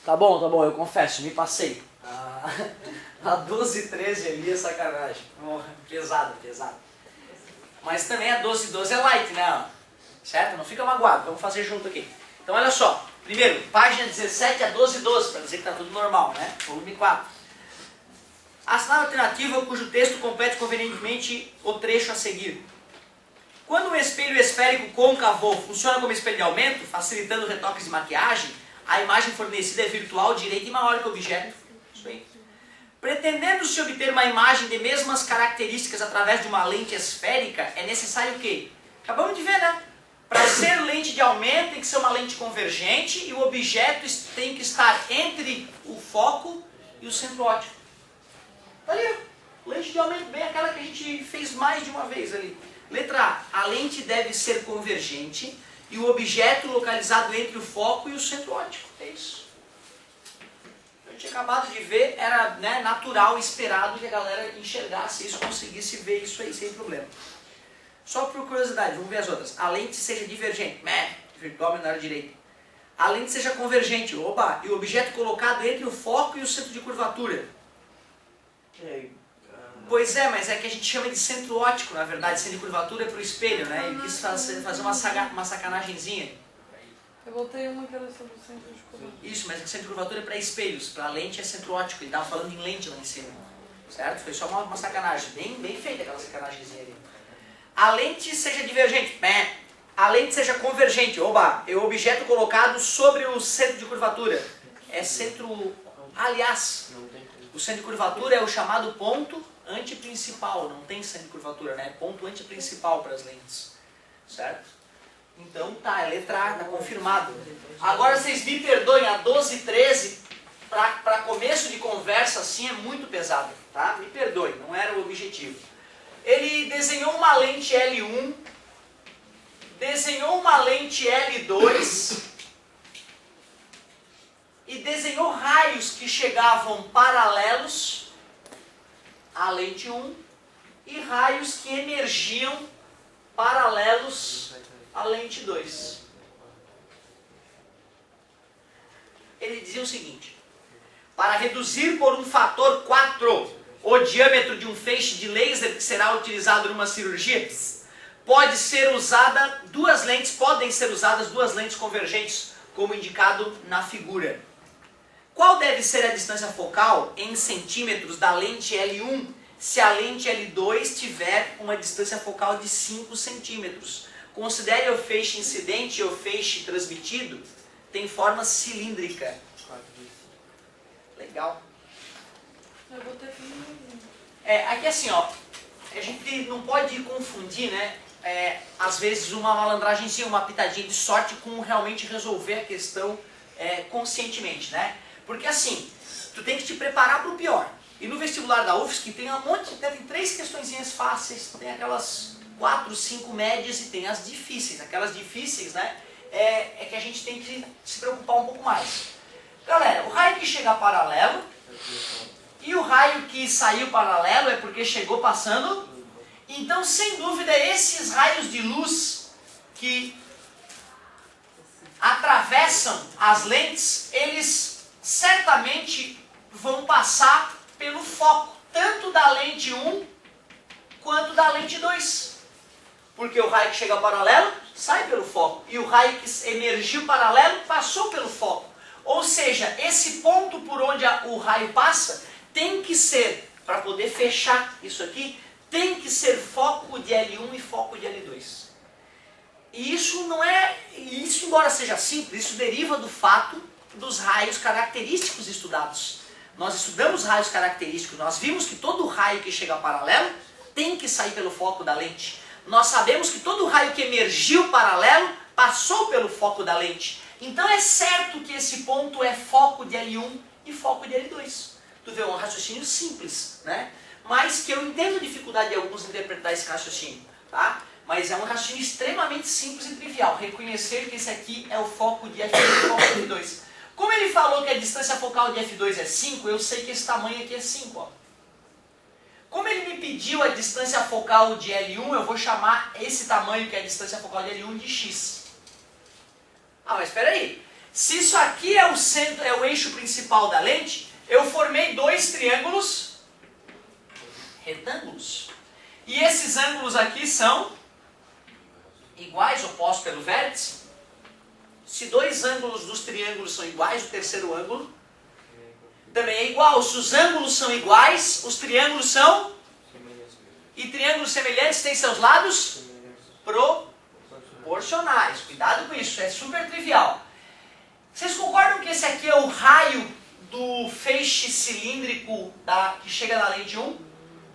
Tá bom, eu confesso, me passei. A 12 e 13 ali é sacanagem. Pesado. Mas também a 12 e 12 é light, né? Certo? Não fica magoado, vamos fazer junto aqui. Então olha só, primeiro, página 17 a 12 e 12, para dizer que tá tudo normal, né? Volume 4. Assinar a alternativa cujo texto complete convenientemente o trecho a seguir. Quando um espelho esférico côncavo funciona como espelho de aumento, facilitando retoques de maquiagem, a imagem fornecida é virtual, direita e maior que o objeto. Isso aí. Pretendendo-se obter uma imagem de mesmas características através de uma lente esférica, é necessário o quê? Acabamos de ver, né? Para ser lente de aumento tem que ser uma lente convergente e o objeto tem que estar entre o foco e o centro óptico. Tá ali, lente de aumento, bem aquela que a gente fez mais de uma vez ali. Letra A, a lente deve ser convergente e o objeto localizado entre o foco e o centro óptico. É isso. A gente acabado de ver, era, né, natural, esperado que a galera enxergasse isso, conseguisse ver isso aí sem problema. Só por curiosidade, vamos ver as outras. A lente seja divergente, virtual menor à direita. A lente seja convergente, e o objeto colocado entre o foco e o centro de curvatura. Pois é, mas é que a gente chama de centro óptico, na verdade, centro de curvatura é para o espelho, né? E quis fazer uma sacanagemzinha. Eu botei uma que era sobre o centro de curvatura. Isso, mas o centro de curvatura é para espelhos, para lente é centro óptico, ele estava falando em lente lá em cima. Certo? Foi só uma sacanagem, bem feita aquela sacanagemzinha ali. A lente seja divergente, a lente seja convergente, e o objeto colocado sobre o centro de curvatura. É centro, aliás, o centro de curvatura é o chamado ponto antiprincipal, não tem centro de curvatura, né? Ponto antiprincipal para as lentes, certo? Então tá, é letra A, tá confirmado. Agora vocês me perdoem, a 12 e 13, para começo de conversa assim é muito pesado, tá? Me perdoem, não era o objetivo. Ele desenhou uma lente L1, desenhou uma lente L2 e desenhou raios que chegavam paralelos à lente 1 e raios que emergiam paralelos à lente 2. Ele dizia o seguinte: para reduzir por um fator 4 o diâmetro de um feixe de laser que será utilizado numa cirurgia, podem ser usadas duas lentes convergentes, como indicado na figura. Qual deve ser a distância focal em centímetros da lente L1 se a lente L2 tiver uma distância focal de 5 centímetros? Considere o feixe incidente e o feixe transmitido tem forma cilíndrica. Legal. Eu botei aqui assim, ó, a gente não pode confundir, né? Às vezes uma malandragemzinha, uma pitadinha de sorte com realmente resolver a questão conscientemente, né? Porque assim, tu tem que te preparar para o pior. E no vestibular da UFSC tem um monte, tem 3 questõezinhas fáceis, tem aquelas 4, 5 médias e tem as difíceis. Aquelas difíceis, né, é que a gente tem que se preocupar um pouco mais. Galera, o raio que chega paralelo e o raio que saiu paralelo é porque chegou passando. Então, sem dúvida, esses raios de luz que atravessam as lentes, eles certamente vão passar pelo foco, tanto da lente 1 quanto da lente 2. Porque o raio que chega paralelo sai pelo foco e o raio que emergiu paralelo passou pelo foco. Ou seja, esse ponto por onde o raio passa tem que ser, para poder fechar isso aqui, tem que ser foco de L1 e foco de L2. E isso não é, isso embora seja simples, isso deriva do fato dos raios característicos estudados. Nós estudamos raios característicos, nós vimos que todo raio que chega paralelo tem que sair pelo foco da lente. Nós sabemos que todo raio que emergiu paralelo passou pelo foco da lente. Então é certo que esse ponto é foco de L1 e foco de L2. Tu vê, um raciocínio simples, né? Mas que eu entendo a dificuldade de alguns interpretar esse raciocínio, tá? Mas é um raciocínio extremamente simples e trivial. Reconhecer que esse aqui é o foco de F1 e o foco de F2. Como ele falou que a distância focal de F2 é 5, eu sei que esse tamanho aqui é 5, ó. Como ele me pediu a distância focal de L1, eu vou chamar esse tamanho, que é a distância focal de L1, de x. Ah, mas espera aí. Se isso aqui é o centro, é o eixo principal da lente, eu formei dois triângulos retângulos. E esses ângulos aqui são iguais, opostos pelo vértice. Se dois ângulos dos triângulos são iguais, o terceiro ângulo também é igual. Se os ângulos são iguais, os triângulos são... E triângulos semelhantes têm seus lados proporcionais. Cuidado com isso, é super trivial. Vocês concordam que esse aqui é o raio do feixe cilíndrico que chega na lente 1?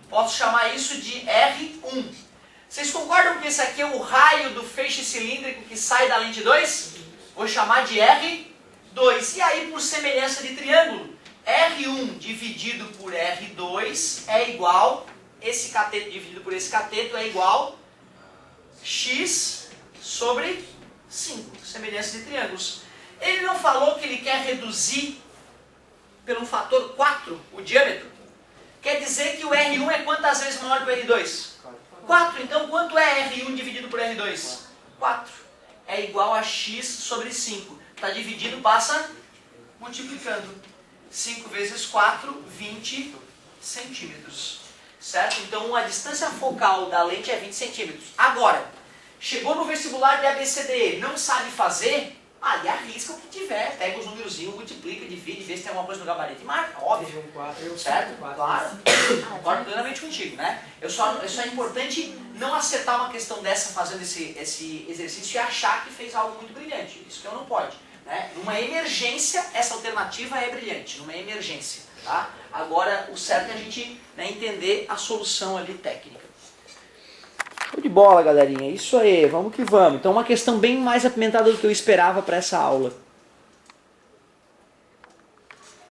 Posso chamar isso de R1. Vocês concordam que esse aqui é o raio do feixe cilíndrico que sai da lente 2? Vou chamar de R2. E aí, por semelhança de triângulo, R1 dividido por R2 é igual, esse cateto dividido por esse cateto é igual x sobre 5, semelhança de triângulos. Ele não falou que ele quer reduzir pelo fator 4 o diâmetro? Quer dizer que o R1 é quantas vezes maior que o R2? 4. Então quanto é R1 dividido por R2? 4. É igual a x sobre 5. Está dividindo, passa multiplicando. 5 vezes 4, 20 centímetros. Certo? Então a distância focal da lente é 20 centímetros. Agora, chegou no vestibular de ABCDE, não sabe fazer? Ali arrisca o que tiver, pega os númerozinhos, multiplica, divide, vê se tem alguma coisa no gabarito e marca, óbvio. Certo? Claro. Concordo plenamente contigo, né? Só é importante não acertar uma questão dessa fazendo esse exercício e achar que fez algo muito brilhante. Isso que eu não pode. Né? Numa emergência, essa alternativa é brilhante, numa emergência. Tá? Agora, o certo é a gente entender a solução ali técnica. Show de bola, galerinha. Isso aí, vamos que vamos. Então, uma questão bem mais apimentada do que eu esperava para essa aula.